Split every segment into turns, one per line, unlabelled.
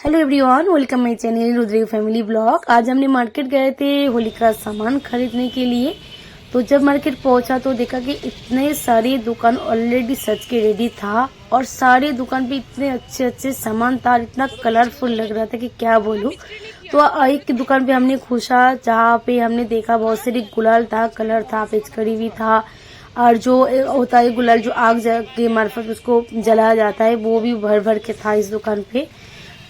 Hello everyone, welcome my channel Rudri family blog. आज हमने market गए थे होली का सामान खरीदने के लिए। तो जब मार्केट पहुंचा तो देखा कि इतने सारी दुकान ऑलरेडी सज के रेडी था और सारी दुकान पे इतने अच्छे अच्छे सामान था, इतना कलरफुल लग रहा था कि क्या बोलूं। तो एक दुकान पे हमने घुसा जहाँ पे हमने देखा बहुत सारी गुलाल था, कलर था, पिचकारी भी था और जो होता है गुलाल जो आग के मार्फत उसको जलाया जाता है वो भी भर भर के था इस दुकान पे।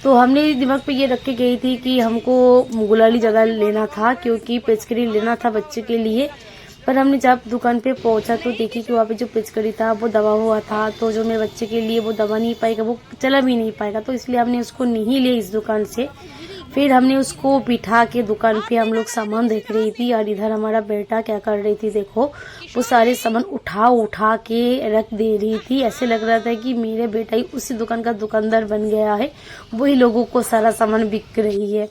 तो हमने दिमाग पे ये रख के गई थी कि हमको गुलाली ज़्यादा लेना था क्योंकि पिचकारी लेना था बच्चे के लिए। पर हमने जब दुकान पे पहुंचा तो देखी कि वहाँ पे जो पिचकारी था वो दबा हुआ था, तो जो मेरे बच्चे के लिए वो दबा नहीं पाएगा, वो चला भी नहीं पाएगा, तो इसलिए हमने उसको नहीं लिया इस दुकान से। फिर हमने उसको बिठा के दुकान पे हम लोग सामान देख रही थी और इधर हमारा बेटा क्या कर रही थी देखो, वो सारे सामान उठा उठा के रख दे रही थी। ऐसे लग रहा था कि मेरे बेटा ही उसी दुकान का दुकानदार बन गया है, वही लोगों को सारा सामान बिक रही है।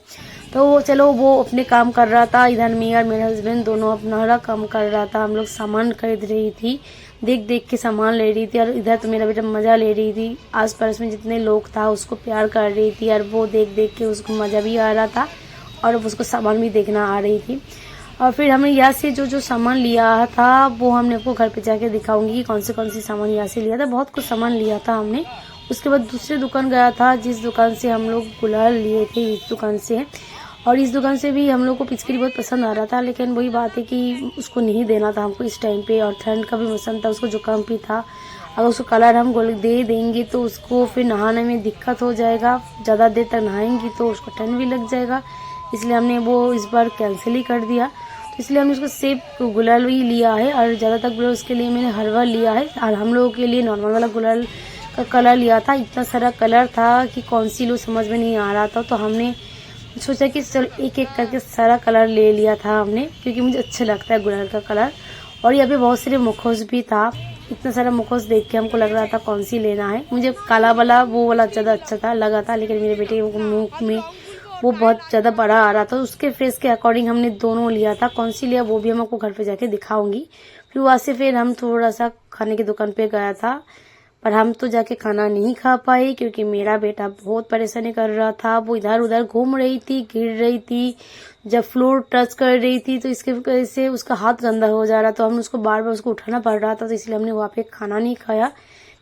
तो चलो वो अपने काम कर रहा था, इधर मैं और मेरे हस्बैंड दोनों अपना काम कर रहा था। हम लोग सामान खरीद रही थी, देख देख के सामान ले रही थी और इधर तो मेरा बेटा मजा ले रही थी। आस पास में जितने लोग था उसको प्यार कर रही थी और वो देख देख के उसको मजा भी आ रहा था और उसको सामान भी देखना आ रही थी। और फिर हमने यहाँ से जो जो सामान लिया था वो हमने आपको घर पे जाके दिखाऊंगी कि कौन सी सामान यहाँ से लिया था। बहुत कुछ सामान लिया था हमने। उसके बाद दूसरी दुकान गया था जिस दुकान से हम लोग गुलाल लिए थे, इस दुकान से। और इस दुकान से भी हम लोग को पिचकारी बहुत पसंद आ रहा था, लेकिन वही बात है कि उसको नहीं देना था हमको इस टाइम पे और ठंड का भी मौसम था, उसको जुकाम भी था। अगर उसको कलर हम दे देंगे तो उसको फिर नहाने में दिक्कत हो जाएगा, ज़्यादा देर तक नहाएंगी तो उसको ठंड भी लग जाएगा, इसलिए हमने वो इस बार कैंसिल ही कर दिया। तो इसलिए हमने उसको सेब गुलाल ही लिया है और ज़्यादातर गुलाल उसके लिए मैंने हलवा लिया है और हम लोगों के लिए नॉर्मल वाला गुलाल का कलर लिया था। इतना सारा कलर था कि कौन सी लो समझ में नहीं आ रहा था, तो हमने सोचा कि चल एक एक करके सारा कलर ले लिया था हमने, क्योंकि मुझे अच्छा लगता है गुलाल का कलर। और यहाँ पे बहुत सारे मुखोस भी था, इतना सारा मुखोस देख के हमको लग रहा था कौन सी लेना है। मुझे काला वाला वो वाला ज़्यादा अच्छा था लगा था, लेकिन मेरे बेटे के मुंह में वो बहुत ज़्यादा बड़ा आ रहा था, उसके फेस के अकॉर्डिंग हमने दोनों लिया था। कौन सी लिया वो भी हम आपको घर पे जाके दिखाऊंगी। फिर वहाँ से फिर हम थोड़ा सा खाने की दुकान पे गया था, पर हम तो जाके खाना नहीं खा पाए क्योंकि मेरा बेटा बहुत परेशानी कर रहा था। वो इधर उधर घूम रही थी, गिर रही थी, जब फ्लोर टच कर रही थी तो इसके वजह से उसका हाथ गंदा हो जा रहा था, हम उसको बार बार उसको उठाना पड़ रहा था, तो इसलिए हमने वहाँ पे खाना नहीं खाया।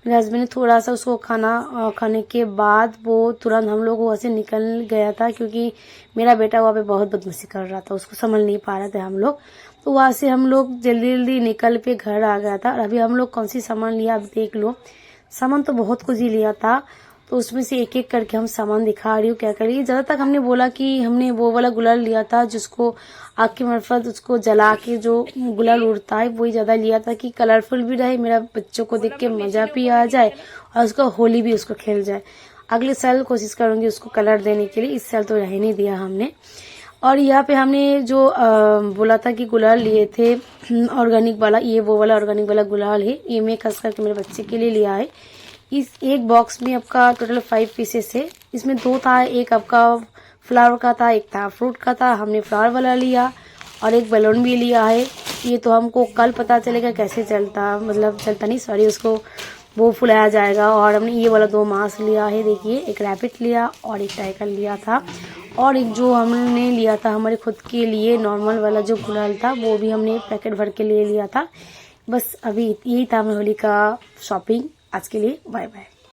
मेरे हस्बैंड ने थोड़ा सा उसको खाना खाने के बाद वो तुरंत हम लोग वहाँ से निकल गया था, क्योंकि मेरा बेटा वहाँ पे बहुत बदमाशी कर रहा था, उसको संभल नहीं पा रहे थे हम लोग। तो वहाँ से हम लोग जल्दी जल्दी निकल पे घर आ गया था। और अभी हम लोग कौन सी सामान लिया आप देख लो। सामान तो बहुत कुछ ही लिया था, तो उसमें से एक एक करके हम सामान दिखा रही हूँ क्या करिए। ज़्यादा तक हमने बोला कि हमने वो वाला गुलाल लिया था जिसको आग की मार्फत उसको जला के जो गुलाल उड़ता है वही ज़्यादा लिया था कि कलरफुल भी रहे, मेरा बच्चों को देख के मज़ा भी आ जाए और उसका होली भी उसको खेल जाए। अगले साल कोशिश करूँगी उसको कलर देने के लिए, इस साल तो रह नहीं दिया हमने। और यहाँ पे हमने जो बोला था कि गुलाल लिए थे ऑर्गेनिक वाला, ये वो वाला ऑर्गेनिक वाला गुलाल है, ये मैं खास करके मेरे बच्चे के लिए लिया है। इस एक बॉक्स में आपका टोटल 5 पीसेस है, इसमें 2 था, एक आपका फ्लावर का था, एक था फ्रूट का था। हमने फ्लावर वाला लिया और एक बैलून भी लिया है। ये तो हमको कल पता चलेगा कैसे चलता, मतलब चलता नहीं सॉरी, उसको वो फुलाया जाएगा। और हमने ये वाला 2 मास्क लिया है, देखिए एक रैबिट लिया और एक टाइगर लिया था। और एक जो हमने लिया था हमारे खुद के लिए नॉर्मल वाला जो गुलाल था वो भी हमने पैकेट भर के ले लिया था। बस अभी यही था होली का शॉपिंग आज के लिए। Bye bye.